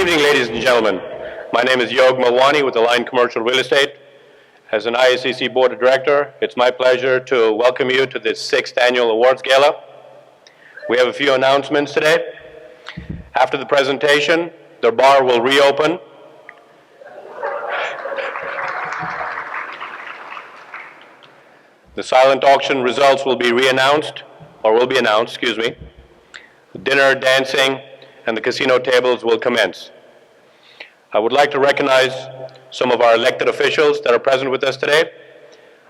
evening, ladies and gentlemen. My name is Yog Malwani with Align Commercial Real Estate. As an IACC Board of Director, it's my pleasure to welcome you to this 6th Annual Awards Gala. We have a few announcements today. After the presentation, the bar will reopen. The silent auction results will be announced. The dinner, dancing, and the casino tables will commence. I would like to recognize some of our elected officials that are present with us today.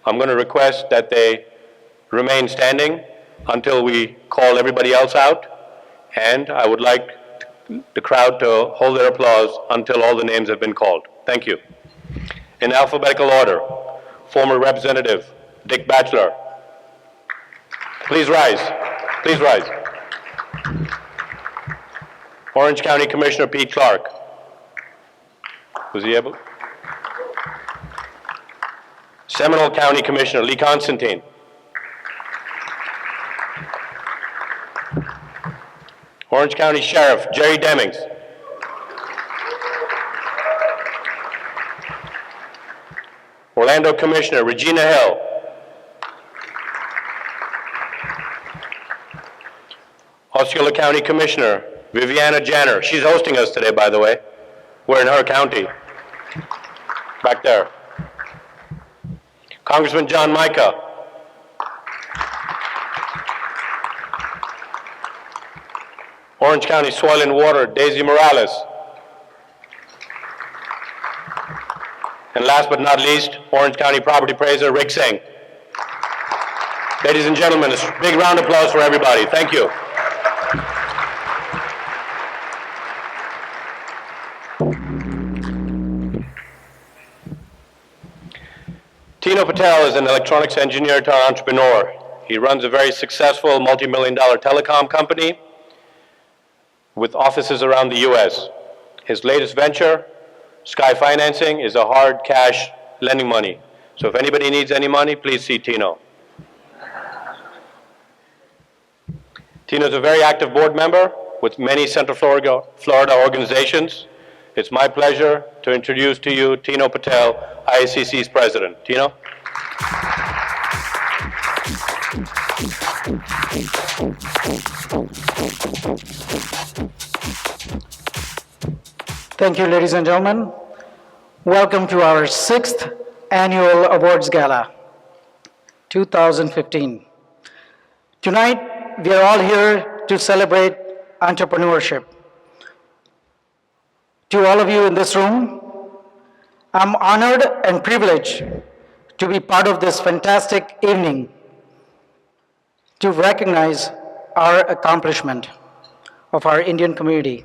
I'm going to request that they remain standing until we call everybody else out, and I would like the crowd to hold their applause until all the names have been called. Thank you. In alphabetical order, former Representative Dick Batchelor. Please rise. Please rise. Orange County Commissioner Pete Clark. Was he able? Seminole County Commissioner Lee Constantine. Orange County Sheriff Jerry Demings. Orlando Commissioner Regina Hill. Osceola County Commissioner Viviana Janner. She's hosting us today, by the way. We're in her county. Back there. Congressman John Mica. Orange County Soil and Water, Daisy Morales. And last but not least, Orange County Property Appraiser Rick Singh. Ladies and gentlemen, a big round of applause for everybody. Thank you. Tino Patel is an electronics engineer turned entrepreneur. He runs a very successful multi-million-dollar telecom company with offices around the U.S. His latest venture, Sky Financing, is a hard cash lending money. So if anybody needs any money, please see Tino. Tino is a very active board member with many Central Florida organizations. It's my pleasure to introduce to you Tino Patel, IACC's president. Tino? Thank you, ladies and gentlemen. Welcome to our 6th Annual Awards Gala, 2015. Tonight, we are all here to celebrate entrepreneurship. To all of you in this room, I'm honored and privileged to be part of this fantastic evening to recognize our accomplishment of our Indian community.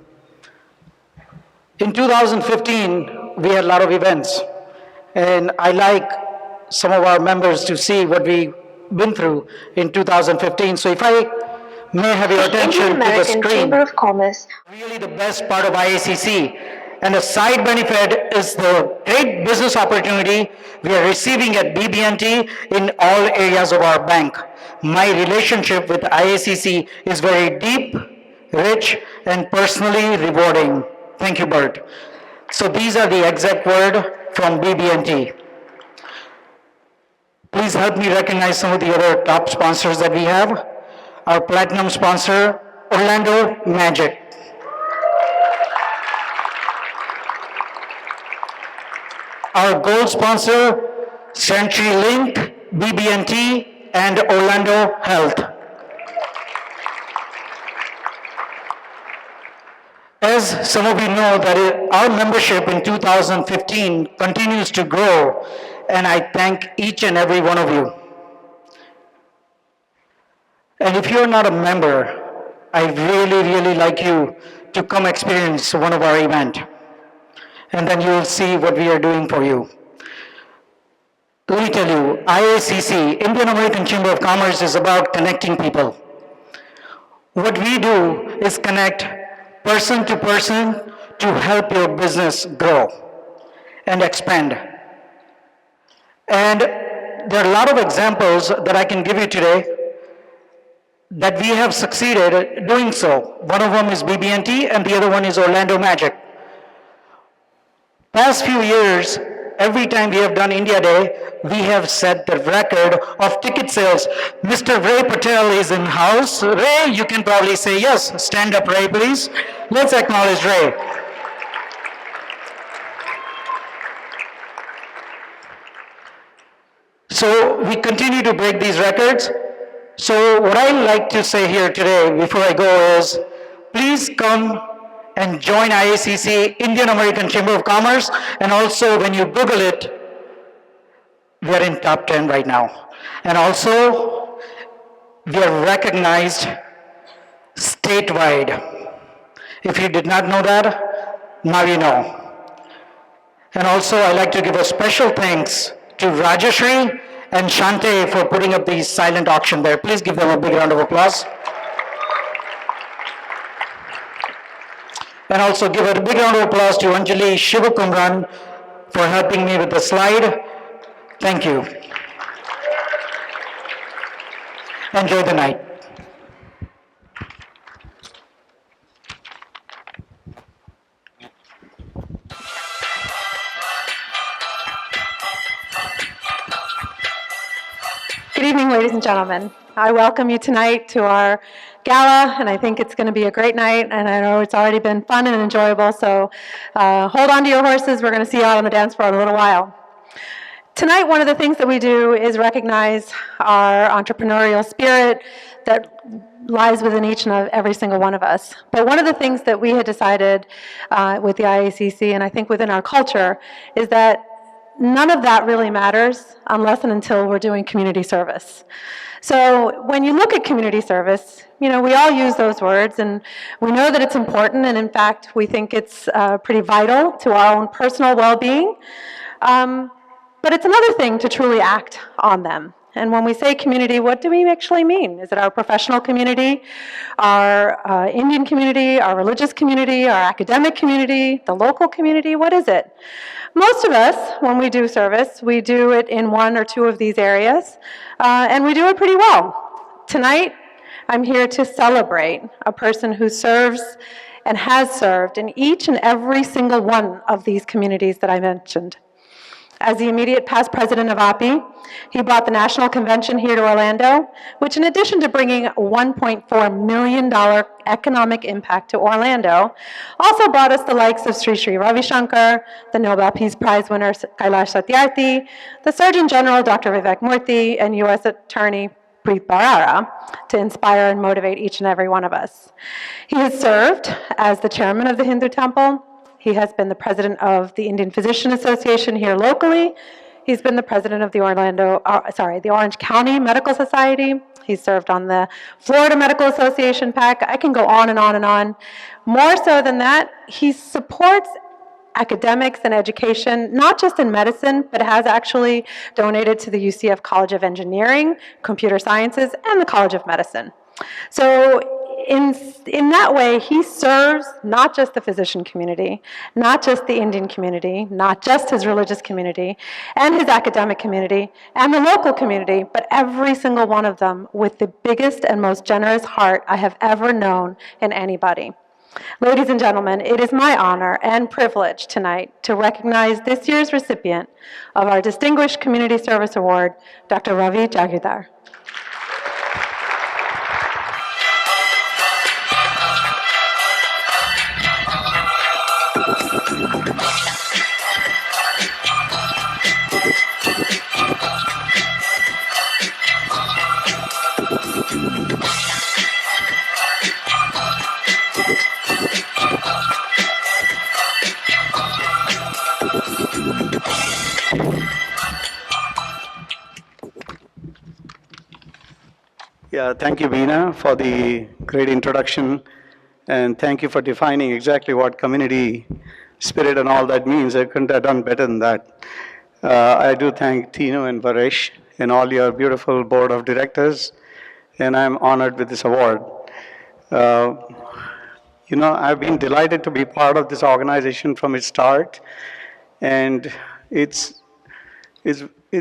In 2015, we had a lot of events, and I like some of our members to see what we've been through in 2015. So if I may have your attention to the screen. Chamber of Commerce. Really the best part of IACC, and a side benefit is the great business opportunity we are receiving at BB&T in all areas of our bank. My relationship with IACC is very deep, rich, and personally rewarding. Thank you, Bert. So these are the exact words from BB&T. Please help me recognize some of the other top sponsors that we have. Our platinum sponsor, Orlando Magic. Our gold sponsor, CenturyLink, BB&T, and Orlando Health. As some of you know, that our membership in 2015 continues to grow, and I thank each and every one of you. And if you're not a member, I really like you to come experience one of our events. And then you'll see what we are doing for you. Let me tell you, IACC, Indian American Chamber of Commerce, is about connecting people. What we do is connect person to person to help your business grow and expand. And there are a lot of examples that I can give you today that we have succeeded doing so. One of them is BB&T and the other one is Orlando Magic. Past few years, every time we have done India Day, we have set the record of ticket sales. Mr. Ray Patel is in house. Ray, you can probably say yes. Stand up, Ray, please. Let's acknowledge Ray. So we continue to break these records. So what I like to say here today before I go is, please come and join IACC, Indian American Chamber of Commerce, and also when you Google it, we are in top 10 right now. And also, we are recognized statewide. If you did not know that, now you know. And also, I'd like to give a special thanks to Rajashri and Shante for putting up the silent auction there. Please give them a big round of applause. And also give a big round of applause to Anjali Shivakumran for helping me with the slide. Thank you. Enjoy the night. Good evening, ladies and gentlemen. I welcome you tonight to our gala, and I think it's going to be a great night, and I know it's already been fun and enjoyable, so hold on to your horses. We're going to see you out on the dance floor in a little while. Tonight, one of the things that we do is recognize our entrepreneurial spirit that lies within each and every single one of us. But one of the things that we had decided with the IACC, and I think within our culture, is that none of that really matters unless and until we're doing community service. So when you look at community service, you know, we all use those words, and we know that it's important, and in fact, we think it's pretty vital to our own personal well-being. But it's another thing to truly act on them. And when we say community, what do we actually mean? Is it our professional community, our Indian community, our religious community, our academic community, the local community? What is it? Most of us, when we do service, we do it in one or two of these areas, and we do it pretty well. Tonight, I'm here to celebrate a person who serves and has served in each and every single one of these communities that I mentioned. As the immediate past president of API, he brought the national convention here to Orlando, which in addition to bringing a $1.4 million economic impact to Orlando, also brought us the likes of Sri Sri Ravi Shankar, the Nobel Peace Prize winner Kailash Satyarthi, the Surgeon General Dr. Vivek Murthy, and U.S. Attorney Preet Bharara to inspire and motivate each and every one of us. He has served as the chairman of the Hindu Temple. He has been the president of the Indian Physician Association here locally. He's been the president of the the Orange County Medical Society. He's served on the Florida Medical Association PAC. I can go on and on and on. More so than that, he supports academics and education, not just in medicine, but has actually donated to the UCF College of Engineering, Computer Sciences, and the College of Medicine. So in that way, he serves not just the physician community, not just the Indian community, not just his religious community, and his academic community, and the local community, but every single one of them with the biggest and most generous heart I have ever known in anybody. Ladies and gentlemen, it is my honor and privilege tonight to recognize this year's recipient of our Distinguished Community Service Award, Dr. Ravi Jagirdar. Yeah, thank you, Veena, for the great introduction, and thank you for defining exactly what community spirit and all that means. I couldn't have done better than that. I do thank Tino and Varesh and all your beautiful board of directors, and I'm honored with this award. You know, I've been delighted to be part of this organization from its start, and it's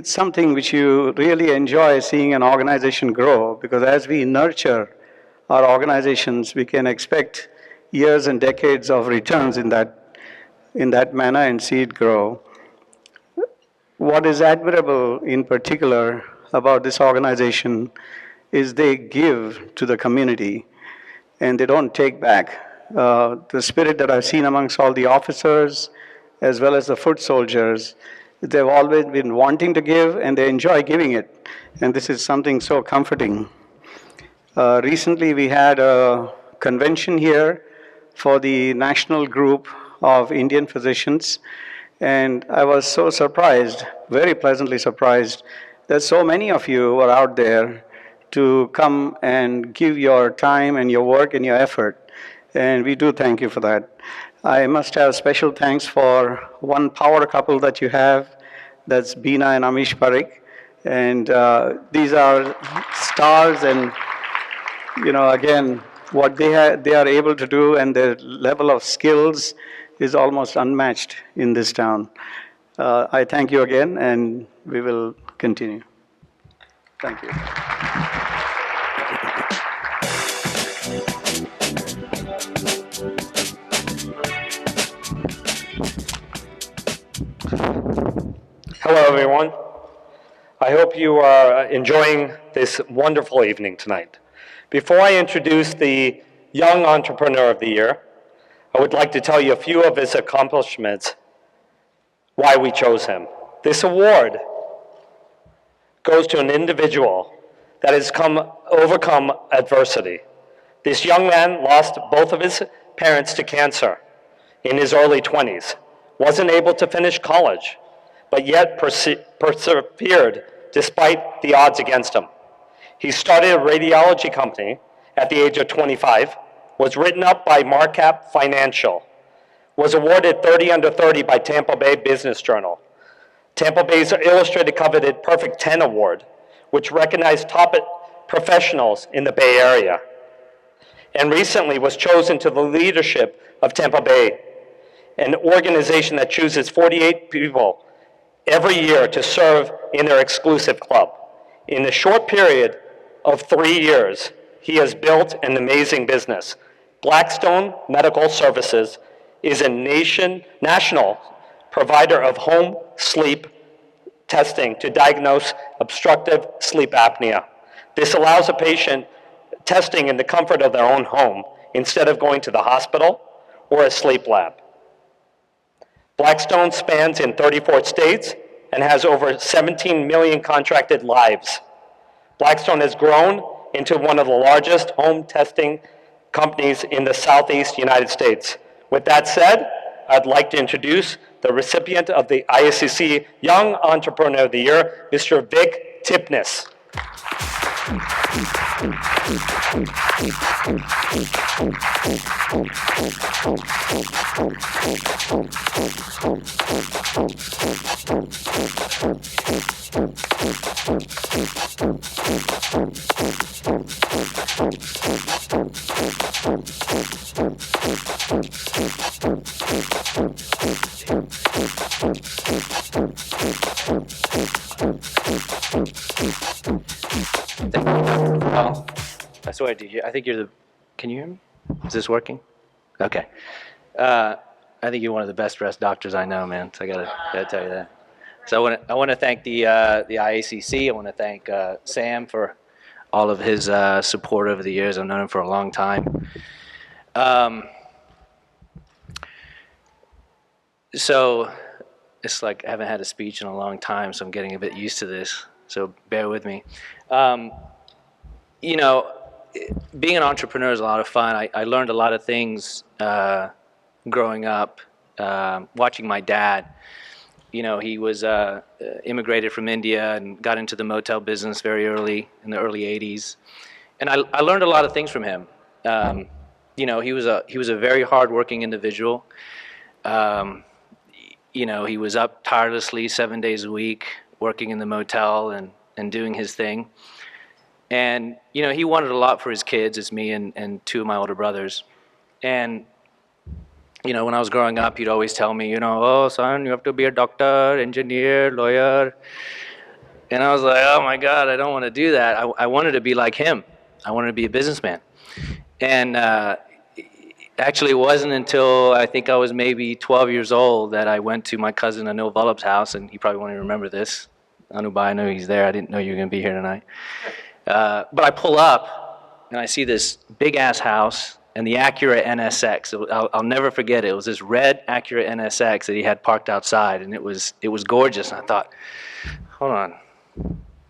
something which you really enjoy seeing an organization grow, because as we nurture our organizations, we can expect years and decades of returns in that in that manner and see it grow. What is admirable in particular about this organization is they give to the community and they don't take back. The spirit that I've seen amongst all the officers as well as the foot soldiers, they've always been wanting to give and they enjoy giving it. And this is something so comforting. Recently, we had a convention here for the National Group of Indian Physicians, and I was so surprised, very pleasantly surprised, that so many of you were out there to come and give your time and your work and your effort, and we do thank you for that. I must have special thanks for one power couple that you have, that's Beena and Amish Parikh, and these are stars, and again, what they are able to do and their level of skills is almost unmatched in this town. I thank you again, and we will continue. Thank you. Hello, everyone. I hope you are enjoying this wonderful evening tonight. Before I introduce the Young Entrepreneur of the Year, I would like to tell you a few of his accomplishments, why we chose him. This award goes to an individual that has overcome adversity. This young man lost both of his parents to cancer in his early 20s, wasn't able to finish college, but yet persevered despite the odds against him. He started a radiology company at the age of 25, was written up by Markup Financial, was awarded 30 under 30 by Tampa Bay Business Journal, Tampa Bay's Illustrated coveted Perfect 10 Award, which recognized top professionals in the Bay Area, and recently was chosen to the leadership of Tampa Bay, an organization that chooses 48 people every year to serve in their exclusive club. In a short period of 3 years, he has built an amazing business. Blackstone Medical Services is a national provider of home sleep testing to diagnose obstructive sleep apnea. This allows a patient testing in the comfort of their own home instead of going to the hospital or a sleep lab. Blackstone spans in 34 states and has over 17 million contracted lives. Blackstone has grown into one of the largest home testing companies in the Southeast United States. With that said, I'd like to introduce the recipient of the IACC Young Entrepreneur of the Year, Mr. Vic Tipnis. Well, I swear, I think you're the, can you hear me? Is this working? Okay. I think you're one of the best dressed doctors I know, man. So I gotta tell you that. So I want to thank the IACC. I want to thank Sam for all of his support over the years. I've known him for a long time. So it's like I haven't had a speech in a long time, so I'm getting a bit used to this. So bear with me. You know, being an entrepreneur is a lot of fun. I learned a lot of things growing up, watching my dad. You know, he was immigrated from India and got into the motel business very early, in the early 80s. And I learned a lot of things from him. You know, he was a very hardworking individual. You know, he was up tirelessly 7 days a week, working in the motel and doing his thing. And, you know, he wanted a lot for his kids. It's me and two of my older brothers. And, you know, when I was growing up, he'd always tell me, you know, oh, son, you have to be a doctor, engineer, lawyer. And I was like, oh, my God, I don't want to do that. I wanted to be like him. I wanted to be a businessman. And Actually, it wasn't until I think I was maybe 12 years old that I went to my cousin Anil Vallabh's house, and he probably won't even remember this. Anubai, I know he's there. I didn't know you were going to be here tonight. But I pull up, and I see this big-ass house and the Acura NSX. I'll never forget it. It was this red Acura NSX that he had parked outside, and it was gorgeous. And I thought, hold on,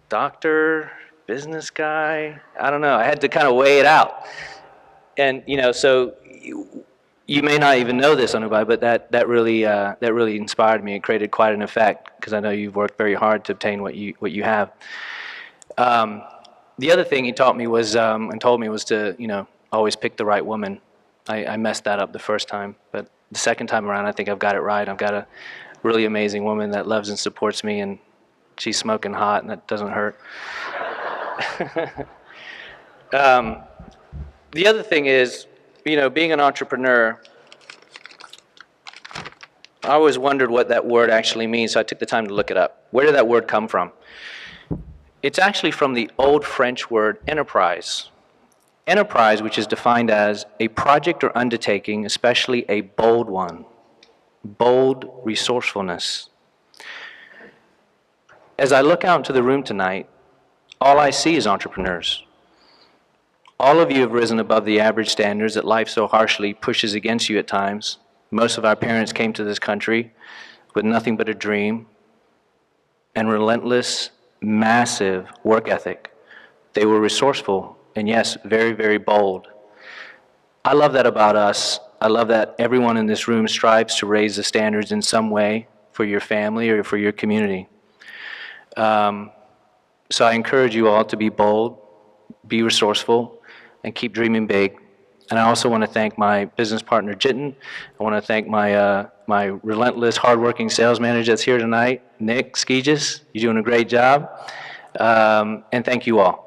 doctor, business guy? I don't know. I had to kind of weigh it out. And, so you may not even know this, Anubai, but that really inspired me. It created quite an effect, because I know you've worked very hard to obtain what you have. The other thing he taught me was, and told me, was to, always pick the right woman. I messed that up the first time, but the second time around, I think I've got it right. I've got a really amazing woman that loves and supports me, and she's smoking hot, and that doesn't hurt. The other thing is, being an entrepreneur, I always wondered what that word actually means, so I took the time to look it up. Where did that word come from? It's actually from the old French word enterprise. Enterprise, which is defined as a project or undertaking, especially a bold one. Bold resourcefulness. As I look out into the room tonight, all I see is entrepreneurs. All of you have risen above the average standards that life so harshly pushes against you at times. Most of our parents came to this country with nothing but a dream and relentless, massive work ethic. They were resourceful and, yes, very, very bold. I love that about us. I love that everyone in this room strives to raise the standards in some way for your family or for your community. So I encourage you all to be bold, be resourceful, and keep dreaming big. And I also want to thank my business partner, Jitin. I want to thank my relentless, hardworking sales manager that's here tonight, Nick Speeches. You're doing a great job. And thank you all.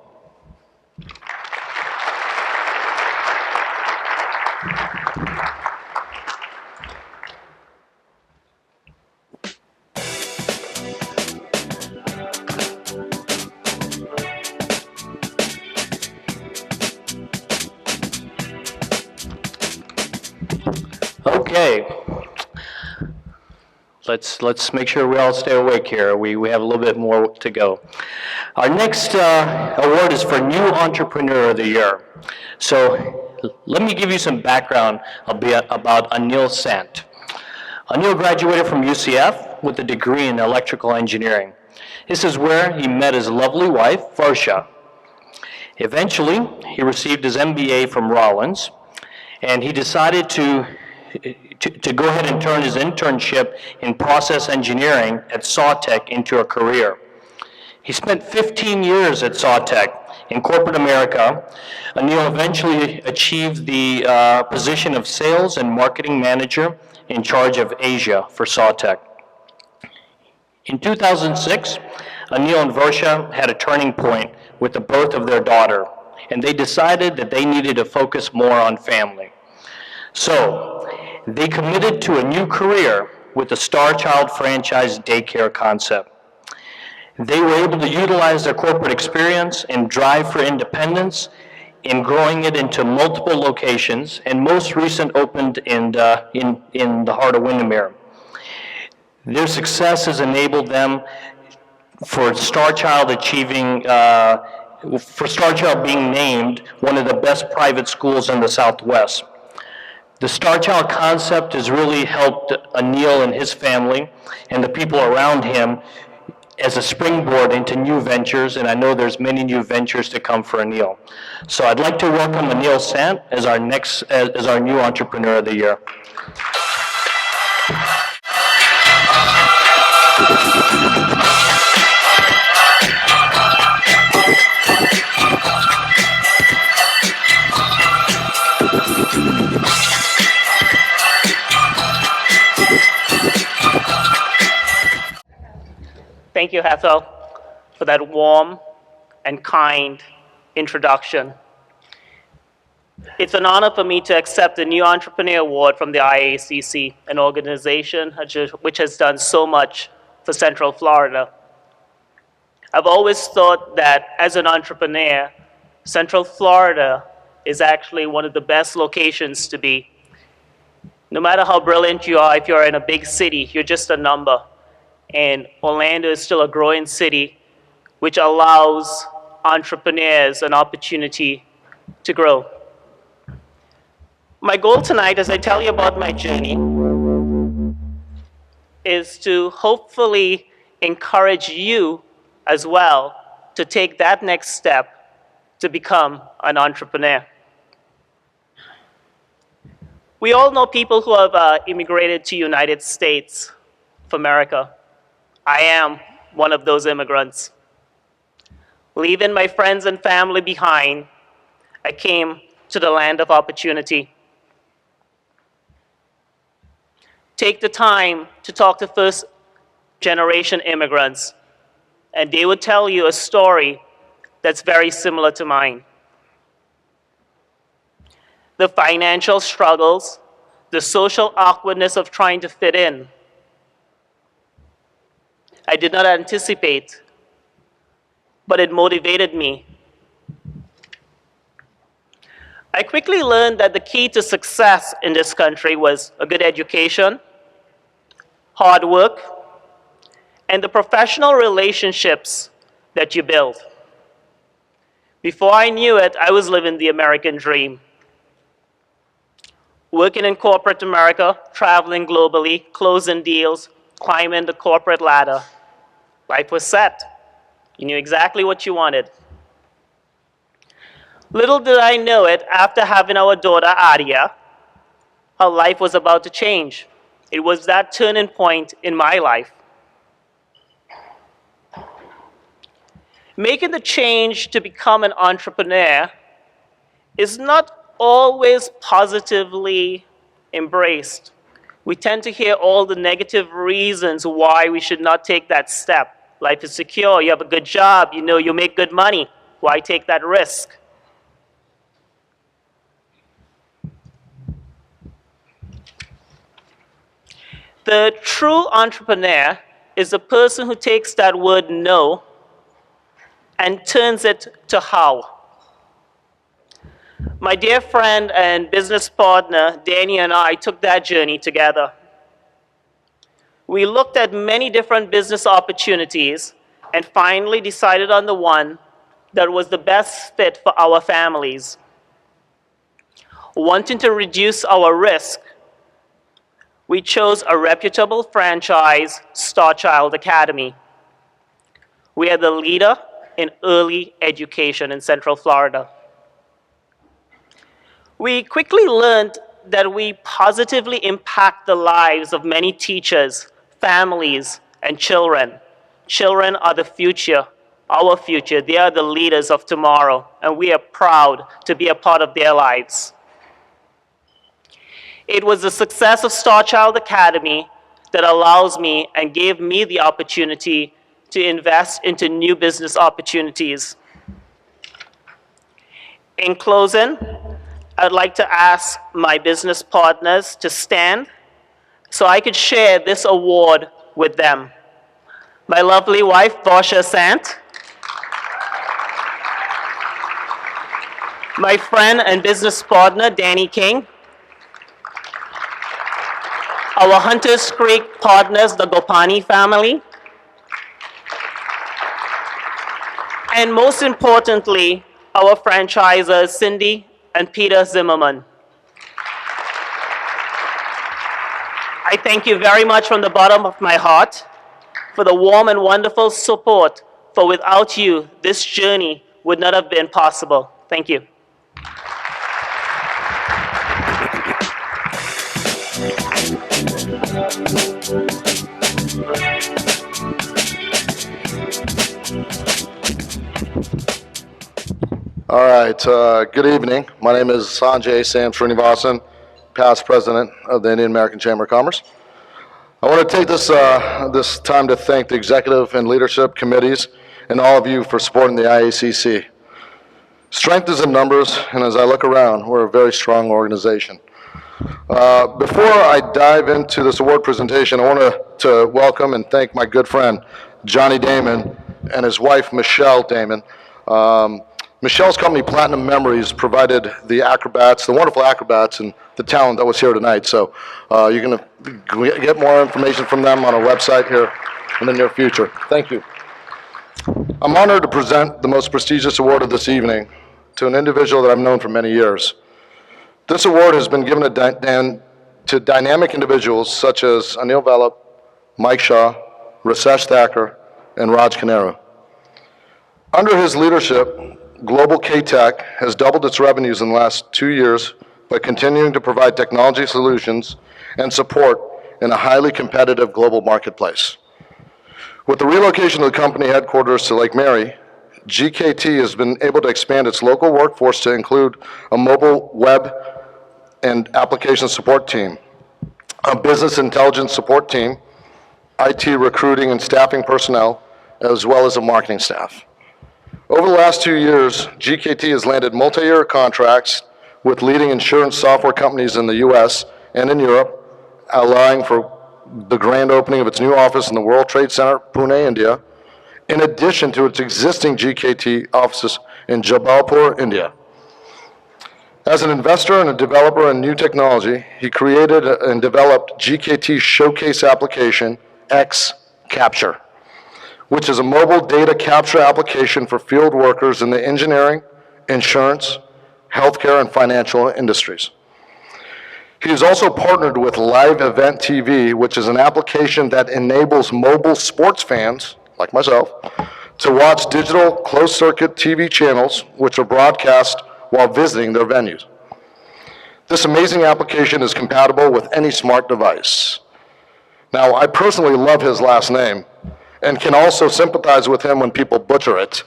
Okay, let's make sure we all stay awake here. We have a little bit more to go. Our next award is for New Entrepreneur of the Year. So let me give you some background about Anil Sant. Anil graduated from UCF with a degree in electrical engineering. This is where he met his lovely wife, Varsha. Eventually, he received his MBA from Rollins, and he decided to go ahead and turn his internship in process engineering at Sept into a career. He spent 15 years at Sept in corporate America. Anil eventually achieved the position of sales and marketing manager in charge of Asia for Sept. In 2006, Anil and Varsha had a turning point with the birth of their daughter, and they decided that they needed to focus more on family. So, they committed to a new career with the Star Child franchise daycare concept. They were able to utilize their corporate experience and drive for independence in growing it into multiple locations, and most recent opened in the heart of Windermere. Their success has enabled them for Star Child being named one of the best private schools in the Southwest. The Star Child concept has really helped Anil and his family and the people around him as a springboard into new ventures, and I know there's many new ventures to come for Anil. So I'd like to welcome Anil Sant as our new Entrepreneur of the Year. Thank you, Hethel, for that warm and kind introduction. It's an honor for me to accept the New Entrepreneur Award from the IACC, an organization which has done so much for Central Florida. I've always thought that as an entrepreneur, Central Florida is actually one of the best locations to be, No matter how brilliant you are, if you're in a big city, you're just a number. And Orlando is still a growing city, which allows entrepreneurs an opportunity to grow. My goal tonight, as I tell you about my journey, is to hopefully encourage you as well to take that next step to become an entrepreneur. We all know people who have immigrated to United States of America. I am one of those immigrants. Leaving my friends and family behind, I came to the land of opportunity. Take the time to talk to first-generation immigrants, and they would tell you a story that's very similar to mine. The financial struggles, the social awkwardness of trying to fit in, I did not anticipate, but it motivated me. I quickly learned that the key to success in this country was a good education, hard work, and the professional relationships that you build. Before I knew it, I was living the American dream. Working in corporate America, traveling globally, closing deals, climbing the corporate ladder. Life was set. You knew exactly what you wanted. Little did I know it, after having our daughter Adia, her life was about to change. It was that turning point in my life. Making the change to become an entrepreneur is not always positively embraced. We tend to hear all the negative reasons why we should not take that step. Life is secure, you have a good job, you know you make good money. Why take that risk? The true entrepreneur is the person who takes that word no and turns it to how. My dear friend and business partner, Danny, and I took that journey together. We looked at many different business opportunities and finally decided on the one that was the best fit for our families. Wanting to reduce our risk, we chose a reputable franchise, Star Child Academy. We are the leader in early education in Central Florida. We quickly learned that we positively impact the lives of many teachers, families, and children. Children are the future, our future. They are the leaders of tomorrow, and we are proud to be a part of their lives. It was the success of Star Child Academy that allows me and gave me the opportunity to invest into new business opportunities. In closing, I'd like to ask my business partners to stand so I could share this award with them. My lovely wife, Varsha Sant, my friend and business partner, Danny King, our Hunters Creek partners, the Gopani family, and most importantly, our franchisors, Cindy and Peter Zimmerman. I thank you very much from the bottom of my heart for the warm and wonderful support, for without you, this journey would not have been possible. Thank you. All right, good evening. My name is Sanjay Sam Srinivasan, past president of the Indian American Chamber of Commerce. I want to take this time to thank the executive and leadership committees and all of you for supporting the IACC. Strength is in numbers, and as I look around, we're a very strong organization. Before I dive into this award presentation, I want to welcome and thank my good friend, Johnny Damon, and his wife, Michelle Damon. Michelle's company, Platinum Memories, provided the acrobats, the wonderful acrobats, and the talent that was here tonight. So you're going to get more information from them on our website here in the near future. Thank you. I'm honored to present the most prestigious award of this evening to an individual that I've known for many years. This award has been given to dynamic individuals such as Anil Velop, Mike Shaw, Rasesh Thacker, and Raj Kanero. Under his leadership, Global K-Tech has doubled its revenues in the last 2 years by continuing to provide technology solutions and support in a highly competitive global marketplace. With the relocation of the company headquarters to Lake Mary, GKT has been able to expand its local workforce to include a mobile web and application support team, a business intelligence support team, IT recruiting and staffing personnel, as well as a marketing staff. Over the last 2 years, GKT has landed multi-year contracts with leading insurance software companies in the US and in Europe, allowing for the grand opening of its new office in the World Trade Center, Pune, India, in addition to its existing GKT offices in Jabalpur, India. As an investor and a developer in new technology, he created and developed GKT's showcase application, X Capture, which is a mobile data capture application for field workers in the engineering, insurance, healthcare, and financial industries. He has also partnered with Live Event TV, which is an application that enables mobile sports fans, like myself, to watch digital closed-circuit TV channels, which are broadcast while visiting their venues. This amazing application is compatible with any smart device. Now, I personally love his last name, and can also sympathize with him when people butcher it.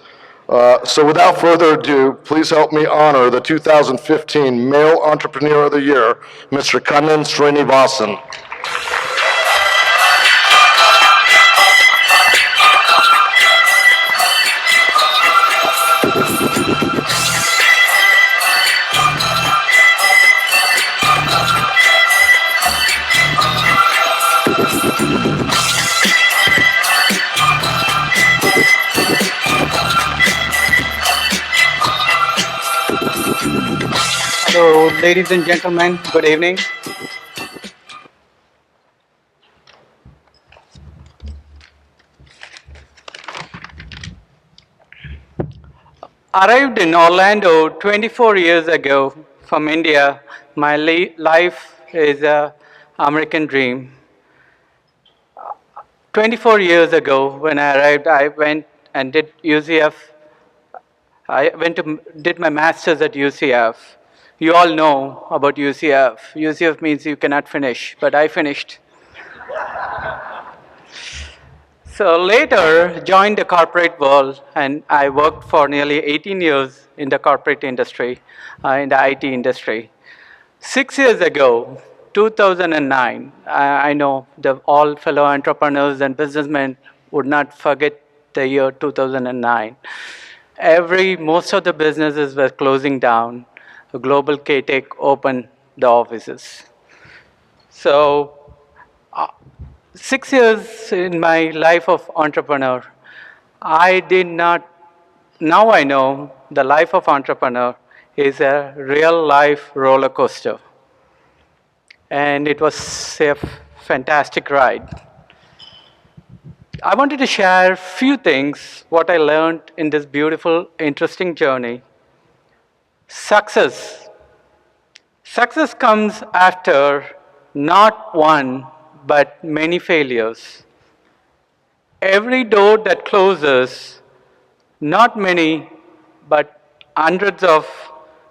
So without further ado, please help me honor the 2015 Male Entrepreneur of the Year, Mr. Kannan Srinivasan. Hello, ladies and gentlemen, good evening. Arrived in Orlando 24 years ago from India. My life is an American dream. 24 years ago, when I arrived, I went and did UCF. Did my master's at UCF. You all know about UCF. UCF means you cannot finish, but I finished. So later, joined the corporate world, and I worked for nearly 18 years in the corporate industry, in the IT industry. 6 years ago, 2009, I know all fellow entrepreneurs and businessmen would not forget the year 2009. Most of the businesses were closing down. Global K-Tech opened the offices. So 6 years in my life of entrepreneur, now I know the life of entrepreneur is a real life roller coaster. And it was a fantastic ride. I wanted to share a few things, what I learned in this beautiful, interesting journey. Success. Success comes after not one, but many failures. Every door that closes, not many, but hundreds of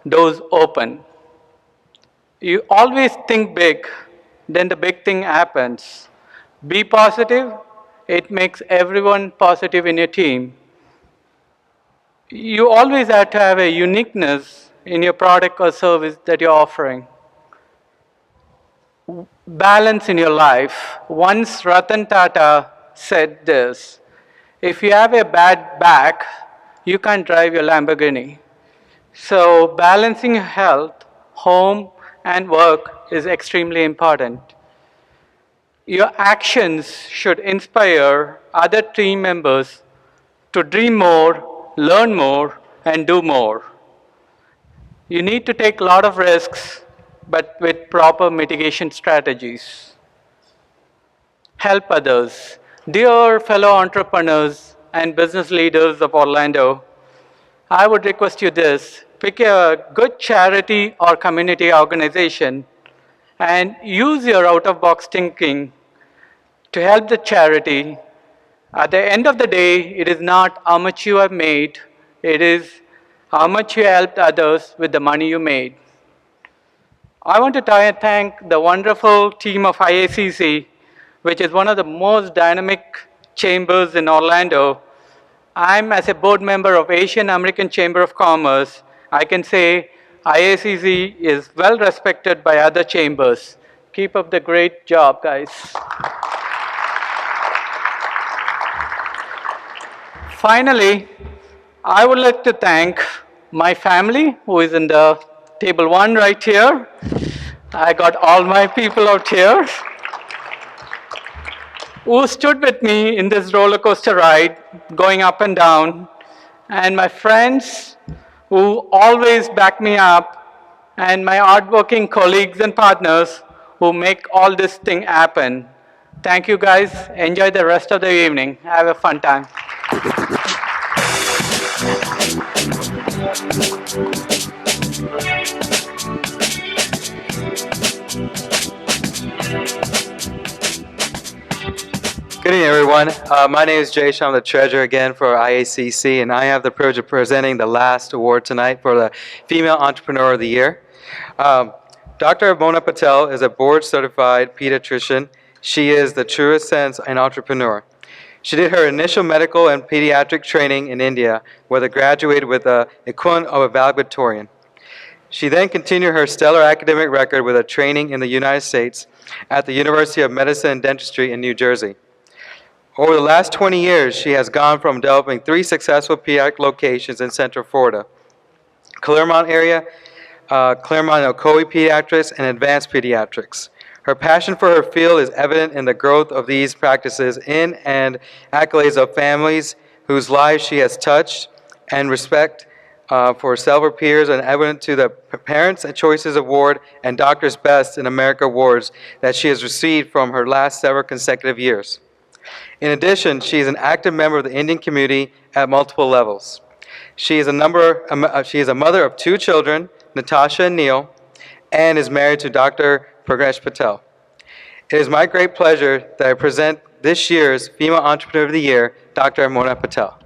doors open. You always think big, then the big thing happens. Be positive, it makes everyone positive in your team. You always have to have a uniqueness in your product or service that you're offering. Balance in your life. Once Ratan Tata said this, if you have a bad back, you can't drive your Lamborghini. So balancing health, home, and work is extremely important. Your actions should inspire other team members to dream more, learn more, and do more. You need to take a lot of risks, but with proper mitigation strategies. Help others. Dear fellow entrepreneurs and business leaders of Orlando, I would request you this: pick a good charity or community organization and use your out-of-box thinking to help the charity. At the end of the day, it is not how much you have made, it is how much you helped others with the money you made. I want to thank the wonderful team of IACC, which is one of the most dynamic chambers in Orlando. I'm, as a board member of Asian American Chamber of Commerce, I can say IACC is well respected by other chambers. Keep up the great job, guys. Finally, I would like to thank my family, who is in the table 1 right here. I got all my people out here who stood with me in this roller coaster ride, going up and down, and my friends who always back me up, and my hardworking colleagues and partners who make all this thing happen. Thank you, guys. Enjoy the rest of the evening. Have a fun time. Good evening, everyone. My name is Jay. I'm the treasurer again for IACC, and I have the privilege of presenting the last award tonight for the Female Entrepreneur of the Year. Dr. Mona Patel is a board-certified pediatrician. She is the truest sense an entrepreneur. She did her initial medical and pediatric training in India, where they graduated with the equivalent of a valedictorian. She then continued her stellar academic record with a training in the United States at the University of Medicine and Dentistry in New Jersey. Over the last 20 years, she has gone from developing 3 successful pediatric locations in Central Florida: Claremont area, Claremont and Ocoee Pediatrics, and Advanced Pediatrics. Her passion for her field is evident in the growth of these practices in and accolades of families whose lives she has touched, and respect for several peers, and evident to the Parents' Choices Award and Doctors Best in America awards that she has received from her last several consecutive years. In addition, she is an active member of the Indian community at multiple levels. She is a mother of 2 children, Natasha and Neil, and is married to Dr. Pragnesh Patel. It is my great pleasure that I present this year's Female Entrepreneur of the Year, Dr. Mona Patel.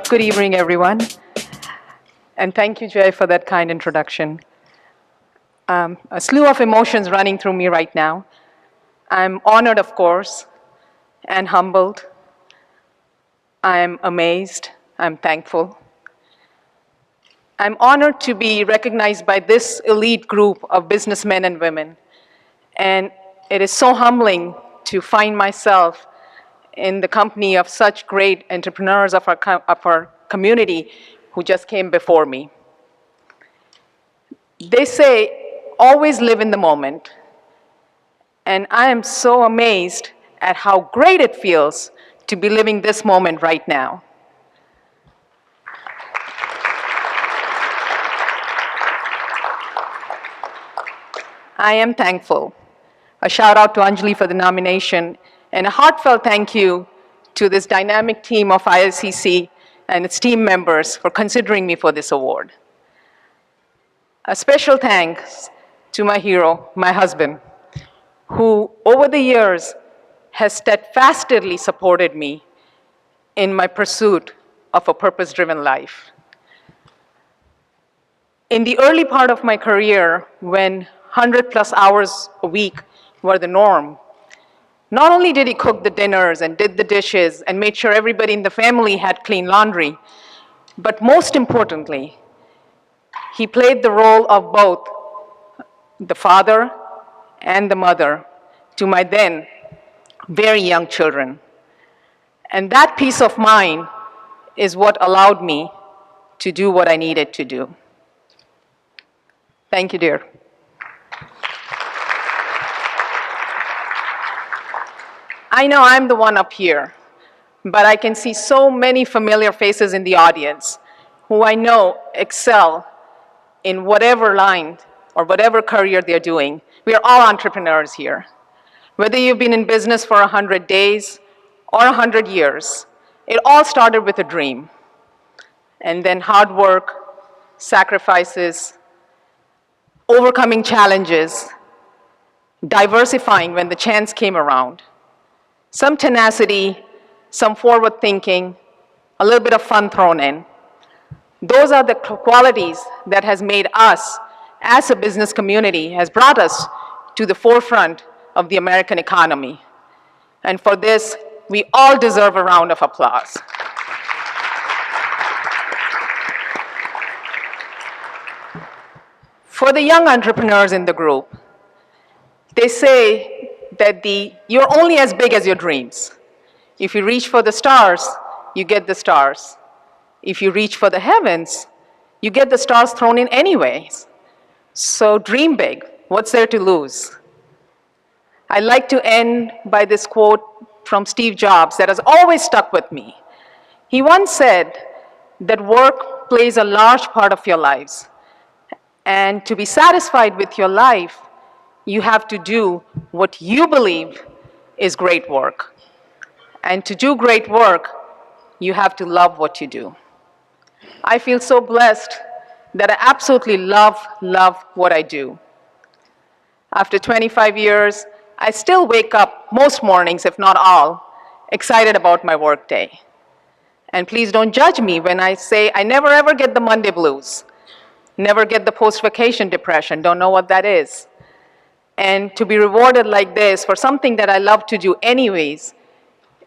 Good evening, everyone. And thank you, Jay, for that kind introduction. A slew of emotions running through me right now. I'm honored, of course, and humbled. I'm amazed. I'm thankful. I'm honored to be recognized by this elite group of businessmen and women. And it is so humbling to find myself in the company of such great entrepreneurs of our community who just came before me. They say, always live in the moment. And I am so amazed at how great it feels to be living this moment right now. I am thankful. A shout out to Anjali for the nomination, and a heartfelt thank you to this dynamic team of IACC and its team members for considering me for this award. A special thanks to my hero, my husband, who over the years has steadfastly supported me in my pursuit of a purpose-driven life. In the early part of my career, when 100+ hours a week were the norm. Not only did he cook the dinners and did the dishes and made sure everybody in the family had clean laundry, but most importantly, he played the role of both the father and the mother to my then very young children. And that peace of mind is what allowed me to do what I needed to do. Thank you, dear. I know I'm the one up here, but I can see so many familiar faces in the audience who I know excel in whatever line or whatever career they're doing. We are all entrepreneurs here. Whether you've been in business for 100 days or 100 years, it all started with a dream. And then hard work, sacrifices, overcoming challenges, diversifying when the chance came around. Some tenacity, some forward thinking, a little bit of fun thrown in. Those are the qualities that has made us, as a business community, has brought us to the forefront of the American economy. And for this, we all deserve a round of applause. For the young entrepreneurs in the group, they say that you're only as big as your dreams. If you reach for the stars, you get the stars. If you reach for the heavens, you get the stars thrown in anyways. So dream big. What's there to lose? I'd like to end by this quote from Steve Jobs that has always stuck with me. He once said that work plays a large part of your lives. And to be satisfied with your life, you have to do what you believe is great work. And to do great work, you have to love what you do. I feel so blessed that I absolutely love what I do. After 25 years, I still wake up most mornings, if not all, excited about my workday. And please don't judge me when I say I never ever get the Monday blues, never get the post-vacation depression, don't know what that is. And to be rewarded like this for something that I love to do anyways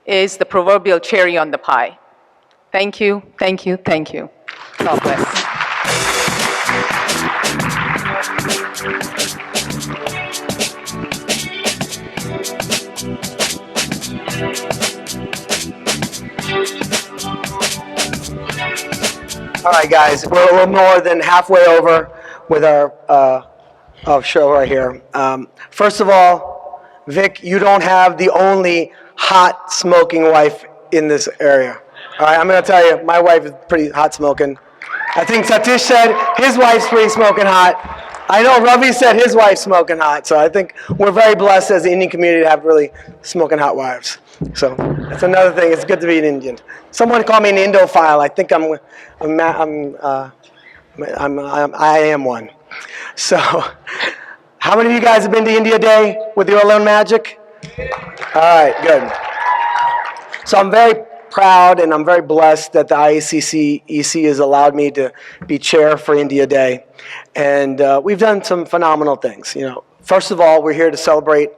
is the proverbial cherry on the pie. Thank you, thank you, thank you. God bless. All right, guys, we're a little more than halfway over with our show right here. First of all, Vic, you don't have the only hot smoking wife in this area. All right, I'm going to tell you, my wife is pretty hot smoking. I think Satish said his wife's pretty smoking hot. I know Ravi said his wife's smoking hot, so I think we're very blessed as the Indian community to have really smoking hot wives. So that's another thing. It's good to be an Indian. Someone called me an Indophile. I think I am one. So, how many of you guys have been to India Day with your own magic? All right, good. So I'm very proud and I'm very blessed that the IACC has allowed me to be chair for India Day. And we've done some phenomenal things. You know, first of all, we're here to celebrate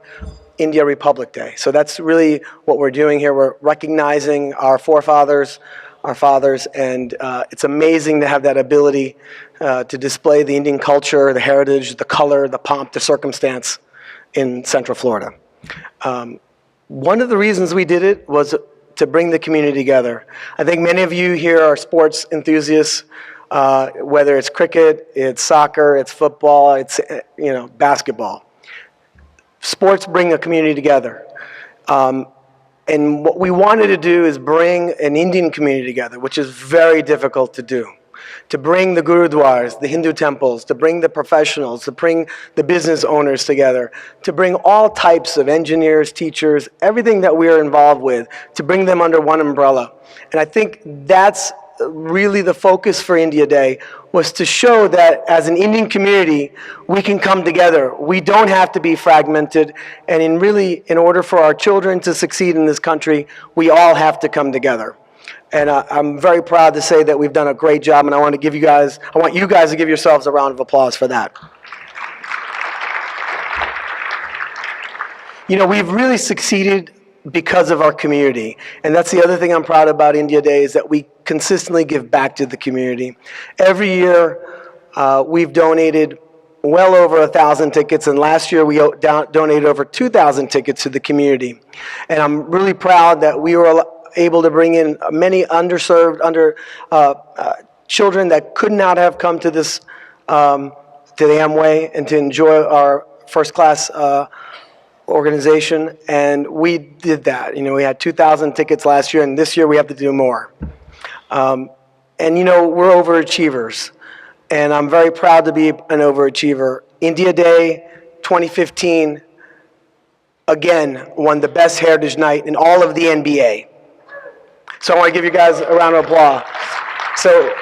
India Republic Day. So that's really what we're doing here. We're recognizing our forefathers, our fathers, and it's amazing to have that ability to display the Indian culture, the heritage, the color, the pomp, the circumstance in Central Florida. One of the reasons we did it was to bring the community together. I think many of you here are sports enthusiasts, whether it's cricket, it's soccer, it's football, it's basketball. Sports bring a community together. And what we wanted to do is bring an Indian community together, which is very difficult to do. To bring the gurudwaras, the Hindu temples, to bring the professionals, to bring the business owners together, to bring all types of engineers, teachers, everything that we are involved with, to bring them under one umbrella. And I think that's really the focus for India Day, was to show that as an Indian community, we can come together. We don't have to be fragmented. And in order for our children to succeed in this country, we all have to come together. And I'm very proud to say that we've done a great job, and I want you guys to give yourselves a round of applause for that. You know, we've really succeeded because of our community. And that's the other thing I'm proud about India Day, is that we consistently give back to the community. Every year, we've donated well over 1,000 tickets, and last year we donated over 2,000 tickets to the community. And I'm really proud that we were able to bring in many underserved, children that could not have come to this, to the Amway, and to enjoy our first-class organization, and we did that. You know, we had 2,000 tickets last year, and this year we have to do more. And you know, we're overachievers, and I'm very proud to be an overachiever. India Day 2015, again, won the best heritage night in all of the NBA. So I want to give you guys a round of applause. So,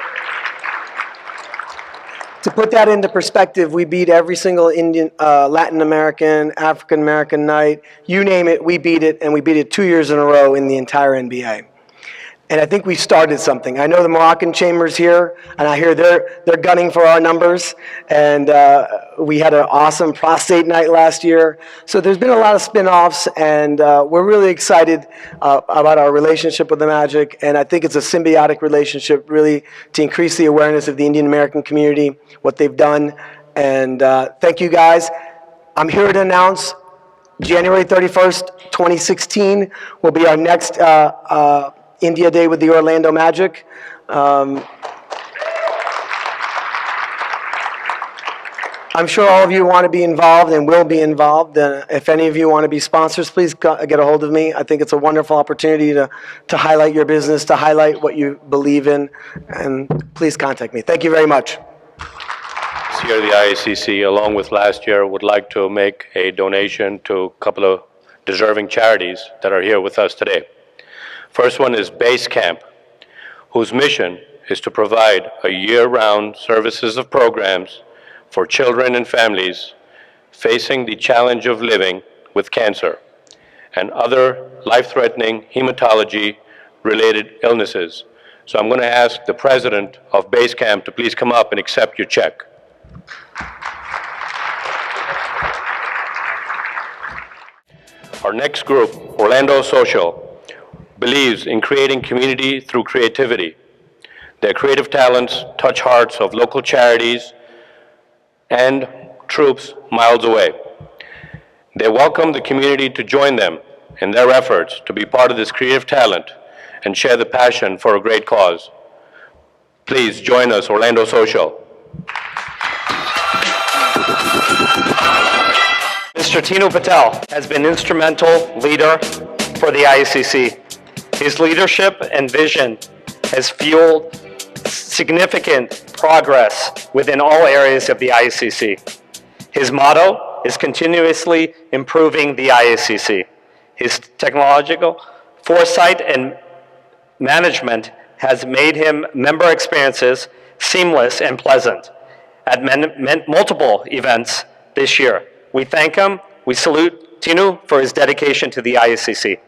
to put that into perspective, we beat every single Indian, Latin American, African American night, you name it, we beat it, and we beat it 2 years in a row in the entire NBA. And I think we started something. I know the Moroccan Chamber's here, and I hear they're gunning for our numbers. And we had an awesome prostate night last year. So there's been a lot of spin-offs, and we're really excited about our relationship with the Magic. And I think it's a symbiotic relationship, really, to increase the awareness of the Indian American community, what they've done. And thank you, guys. I'm here to announce January 31st, 2016 will be our next India Day with the Orlando Magic. I'm sure all of you want to be involved and will be involved. If any of you want to be sponsors, please get a hold of me. I think it's a wonderful opportunity to highlight your business, to highlight what you believe in, and please contact me. Thank you very much. This year, the IACC, along with last year, would like to make a donation to a couple of deserving charities that are here with us today. First one is Base Camp, whose mission is to provide a year-round services of programs for children and families facing the challenge of living with cancer and other life-threatening hematology-related illnesses. So I'm going to ask the president of Base Camp to please come up and accept your check. Our next group, Orlando Social, believes in creating community through creativity. Their creative talents touch hearts of local charities and troops miles away. They welcome the community to join them in their efforts to be part of this creative talent and share the passion for a great cause. Please join us, Orlando Social. Mr. Tinu Patel has been instrumental leader for the IACC. His leadership and vision has fueled significant progress within all areas of the IACC. His motto is continuously improving the IACC. His technological foresight and management has made him member experiences seamless and pleasant at multiple events this year. We thank him. We salute Tinu for his dedication to the IACC.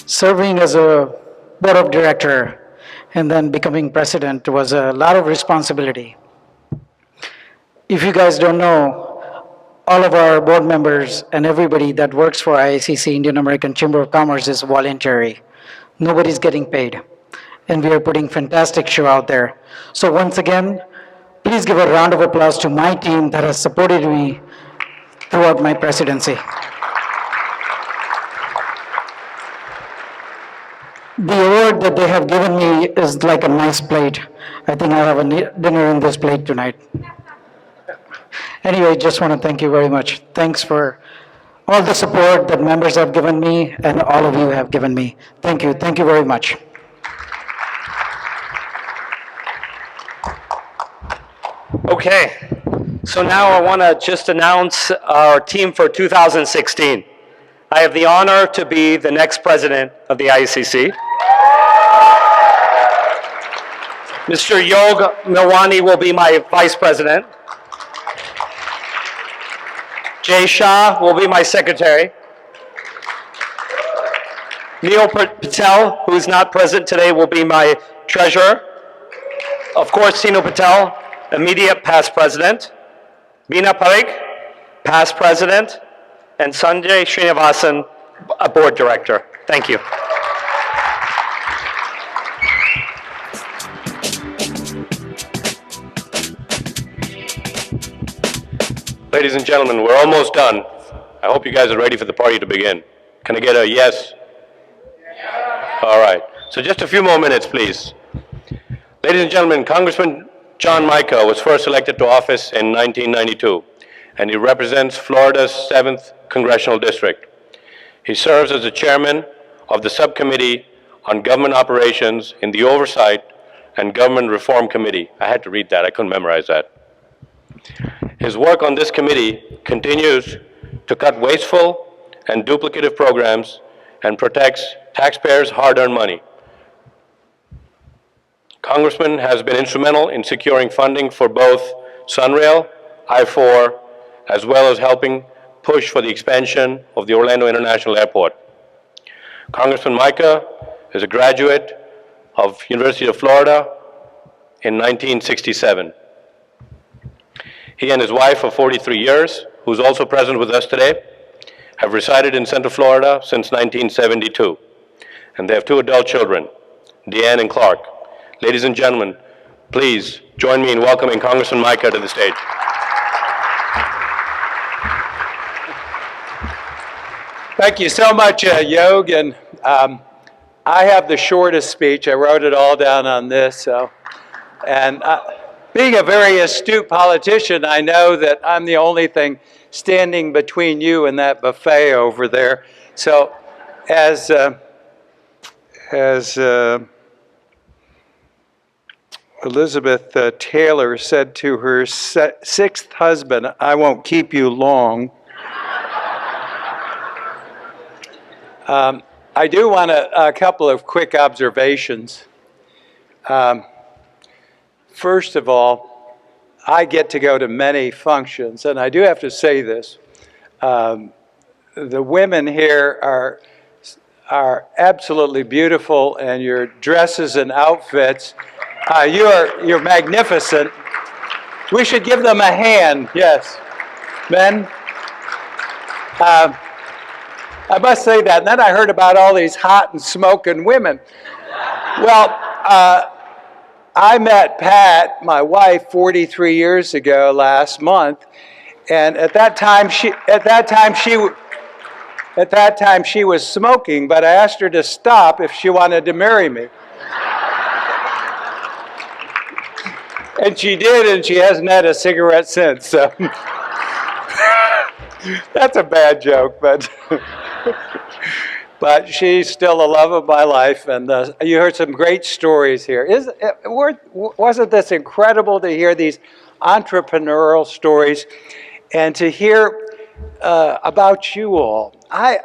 Serving as a board of director and then becoming president was a lot of responsibility. If you guys don't know, all of our board members and everybody that works for IACC, Indian American Chamber of Commerce, is voluntary. Nobody's getting paid. And we are putting fantastic show out there. So once again, please give a round of applause to my team that has supported me throughout my presidency. The award that they have given me is like a nice plate. I think I'll have a dinner in this plate tonight. Anyway, just want to thank you very much. Thanks for all the support that members have given me and all of you have given me. Thank you. Thank you very much. Okay, so now I want to just announce our team for 2016. I have the honor to be the next president of the IACC. Mr. Yog Milwani will be my vice president. Jay Shah will be my secretary. Neil Patel, who's not present today, will be my treasurer. Of course, Sinu Patel, immediate past president. Beena Parikh, past president. And Sanjay Srinivasan, a board director. Thank you. Ladies and gentlemen, we're almost done. I hope you guys are ready for the party to begin. Can I get a yes? All right. So just a few more minutes, please. Ladies and gentlemen, Congressman John Mica was first elected to office in 1992, and he represents Florida's 7th Congressional District. He serves as the chairman of the Subcommittee on Government Operations in the Oversight and Government Reform Committee. I had to read that. I couldn't memorize that. His work on this committee continues to cut wasteful and duplicative programs and protects taxpayers' hard-earned money. Congressman has been instrumental in securing funding for both Sunrail, I-4, as well as helping push for the expansion of the Orlando International Airport. Congressman Mica is a graduate of University of Florida in 1967. He and his wife of 43 years, who's also present with us today, have resided in Central Florida since 1972. And they have 2 adult children, Deanne and Clark. Ladies and gentlemen, please join me in welcoming Congressman Mica to the stage. Thank you so much, Yog. And I have the shortest speech. I wrote it all down on this. So, and being a very astute politician, I know that I'm the only thing standing between you and that buffet over there. So, as Elizabeth Taylor said to her 6th husband, "I won't keep you long." I do want a couple of quick observations. First of all, I get to go to many functions, and I do have to say this. The women here are absolutely beautiful, and your dresses and outfits, you're magnificent. We should give them a hand, yes. Men? I must say that. And then I heard about all these hot and smoking women. Well, I met Pat, my wife, 43 years ago last month, and at that time she was smoking, but I asked her to stop if she wanted to marry me. And she did, and she hasn't had a cigarette since. So that's a bad joke, but but she's still the love of my life, and you heard some great stories here. Wasn't this incredible to hear these entrepreneurial stories and to hear about you all? I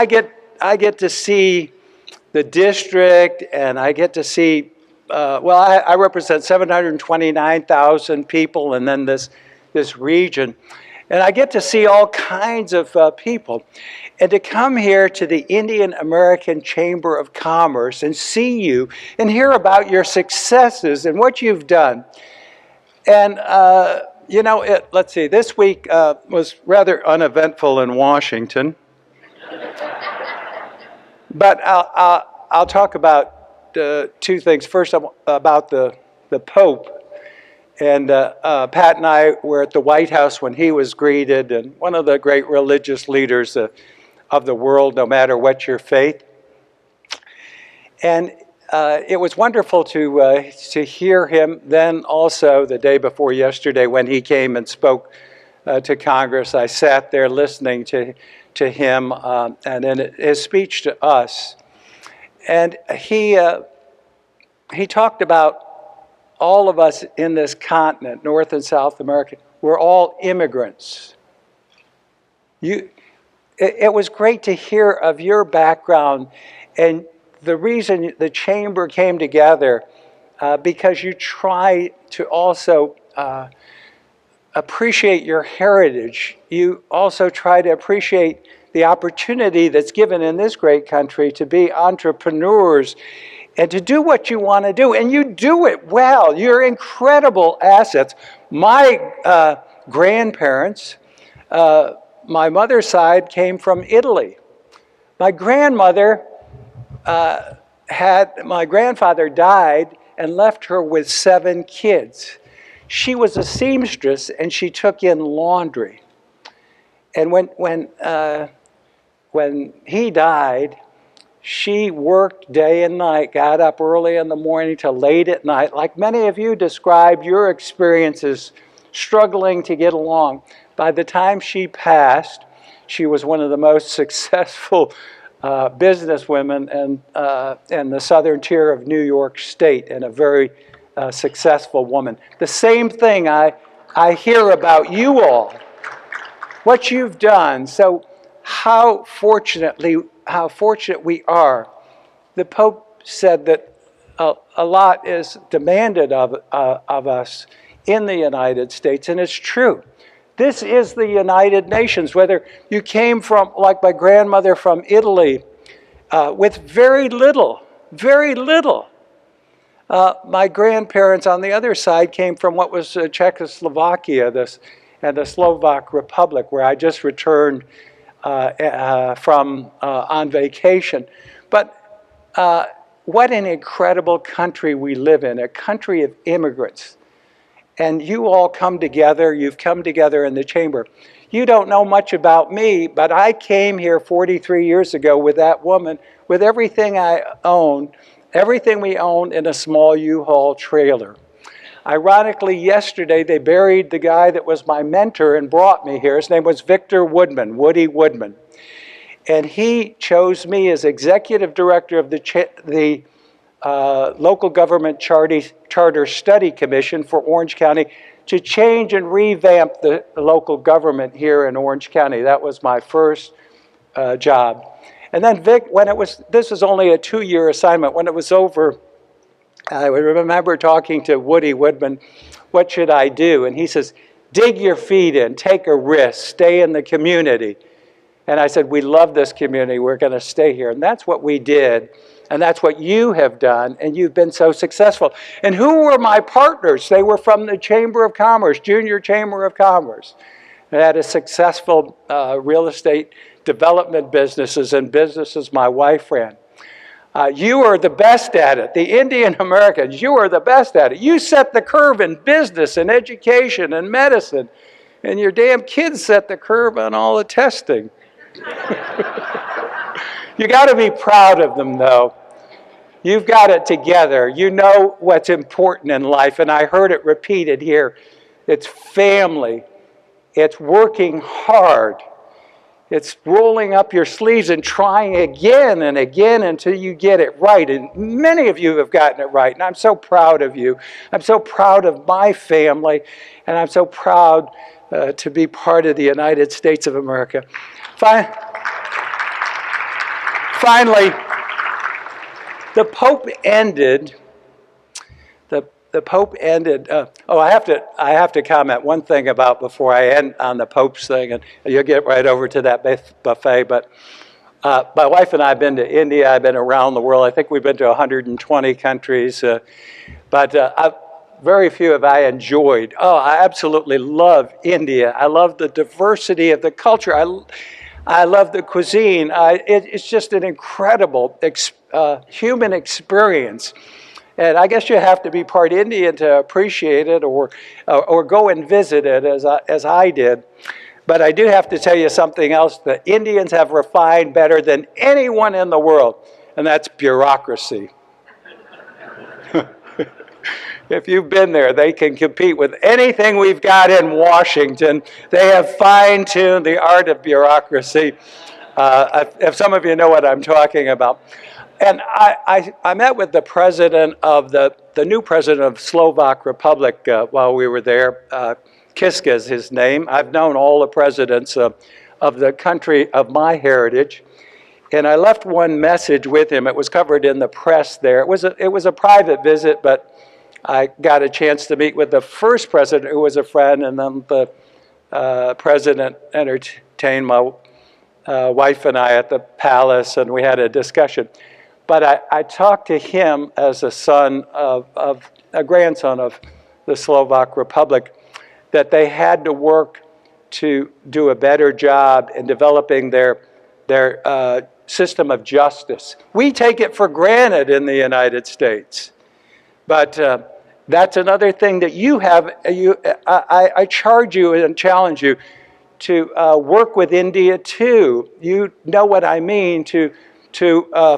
get to see the district, and I get to see. I represent 729,000 people, and then this region. And I get to see all kinds of people. And to come here to the Indian American Chamber of Commerce and see you and hear about your successes and what you've done. And, let's see, this week was rather uneventful in Washington. But I'll talk about 2 things. First, about the Pope. And Pat and I were at the White House when he was greeted, and one of the great religious leaders of the world, no matter what your faith. And it was wonderful to hear him then also the day before yesterday when he came and spoke to Congress. I sat there listening to him and in his speech to us. And he talked about all of us in this continent, North and South America, we're all immigrants. It was great to hear of your background, and the reason the chamber came together because you try to also appreciate your heritage. You also try to appreciate the opportunity that's given in this great country to be entrepreneurs and to do what you want to do. And you do it well. You're incredible assets. My grandparents, my mother's side, came from Italy. My grandmother my grandfather died and left her with 7 kids. She was a seamstress and she took in laundry. And when he died, she worked day and night, got up early in the morning to late at night. Like many of you described your experiences struggling to get along. By the time she passed, she was one of the most successful businesswomen in the southern tier of New York State, and a very successful woman. The same thing I hear about you all, what you've done. So how fortunate we are. The Pope said that a lot is demanded of us in the United States, and it's true. This is the United Nations. Whether you came from, like my grandmother, from Italy, with very little. My grandparents on the other side came from what was Czechoslovakia and the Slovak Republic, where I just returned from on vacation. But what an incredible country we live in, a country of immigrants. And you all come together, you've come together in the chamber. You don't know much about me, but I came here 43 years ago with that woman, with everything I own, everything we own, in a small U-Haul trailer. Ironically, yesterday they buried the guy that was my mentor and brought me here. His name was Victor Woodman, Woody Woodman. And he chose me as executive director of the Local Government Charter Study Commission for Orange County to change and revamp the local government here in Orange County. That was my first job. And then Vic, this was only a 2-year assignment. When it was over, I remember talking to Woody Woodman, what should I do? And he says, dig your feet in, take a risk, stay in the community. And I said, we love this community, we're going to stay here. And that's what we did. And that's what you have done, and you've been so successful. And who were my partners? They were from the Chamber of Commerce, Junior Chamber of Commerce. I had a successful real estate development businesses and businesses my wife ran. You are the best at it. The Indian Americans, you are the best at it. You set the curve in business and education and medicine, and your damn kids set the curve on all the testing. You got to be proud of them, though. You've got it together. You know what's important in life, and I heard it repeated here. It's family. It's working hard. It's rolling up your sleeves and trying again and again until you get it right. And many of you have gotten it right, and I'm so proud of you. I'm so proud of my family, and I'm so proud to be part of the United States of America. Finally, the Pope ended. The Pope ended. I have to comment one thing about before I end on the Pope's thing, and you'll get right over to that buffet. But my wife and I have been to India. I've been around the world. I think we've been to 120 countries. But very few have I enjoyed. Oh, I absolutely love India. I love the diversity of the culture. I love the cuisine. It's just an incredible human experience. And I guess you have to be part Indian to appreciate it or go and visit it as I did. But I do have to tell you something else that Indians have refined better than anyone in the world, and that's bureaucracy. If you've been there, they can compete with anything we've got in Washington. They have fine-tuned the art of bureaucracy. If some of you know what I'm talking about. And I met with the president of the new president of Slovak Republic while we were there. Kiska is his name. I've known all the presidents of the country of my heritage. And I left one message with him. It was covered in the press there. It was a private visit, but I got a chance to meet with the first president, who was a friend, and then the president entertained my wife and I at the palace, and we had a discussion. But I talked to him as a son of a grandson of the Slovak Republic, that they had to work to do a better job in developing their system of justice. We take it for granted in the United States, but that's another thing that you have. I charge you and challenge you to work with India too. You know what I mean, to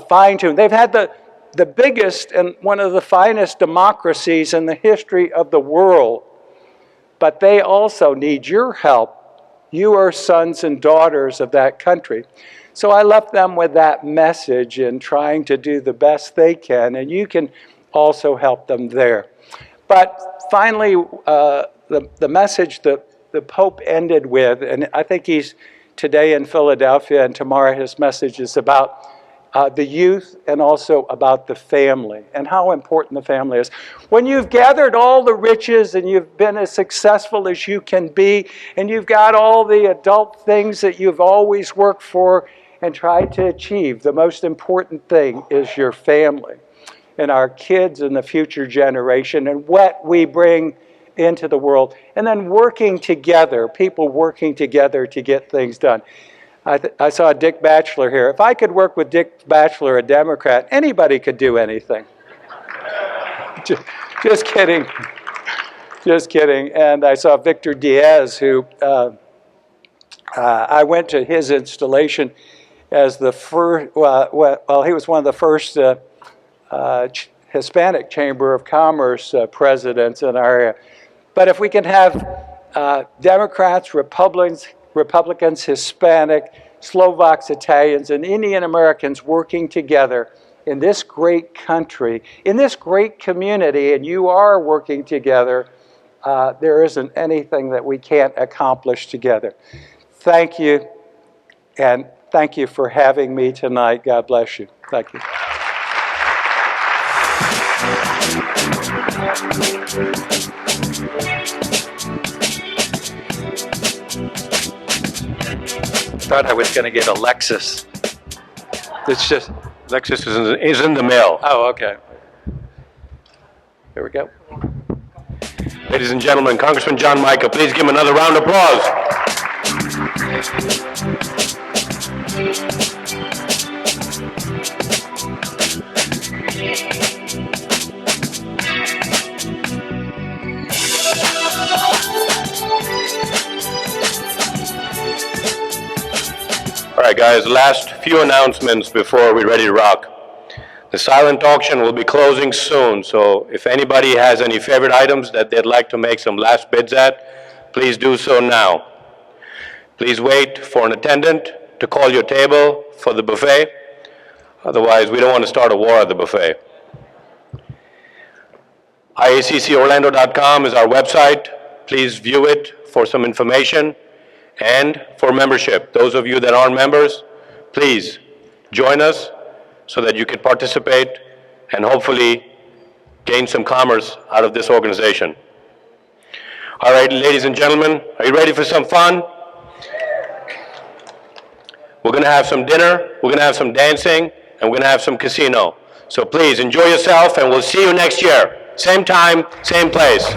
fine tune. They've had the biggest and one of the finest democracies in the history of the world, but they also need your help. You are sons and daughters of that country. So I left them with that message in trying to do the best they can, and you can also help them there. But finally, the message that the Pope ended with, and I think he's today in Philadelphia, and tomorrow his message is about the youth and also about the family and how important the family is. When you've gathered all the riches and you've been as successful as you can be, and you've got all the adult things that you've always worked for and tried to achieve, the most important thing is your family and our kids and the future generation and what we bring into the world. And then working together, people working together to get things done. I saw Dick Batchelor here. If I could work with Dick Batchelor, a Democrat, anybody could do anything. Just kidding. Just kidding. And I saw Victor Diaz, who I went to his installation as the first, well, he was one of the first Hispanic Chamber of Commerce presidents in our area. But if we can have Democrats, Republicans, Hispanic, Slovaks, Italians, and Indian Americans working together in this great country, in this great community, and you are working together, there isn't anything that we can't accomplish together. Thank you, and thank you for having me tonight. God bless you. Thank you. Thought I was going to get a Lexus. It's just, Lexus is in the mail. oh, okay. Here we go. Ladies and gentlemen, Congressman John Mica, please give him another round of applause. All right, guys, last few announcements before we're ready to rock. The silent auction will be closing soon, so if anybody has any favorite items that they'd like to make some last bids at, please do so now. Please wait for an attendant to call your table for the buffet. Otherwise, we don't want to start a war at the buffet. IACCOrlando.com is our website. Please view it for some information and for membership. Those of you that aren't members, please join us so that you can participate and hopefully gain some commerce out of this organization. All right, ladies and gentlemen, are you ready for some fun? We're going to have some dinner, we're going to have some dancing, and we're going to have some casino. So please enjoy yourself, and we'll see you next year. Same time, same place.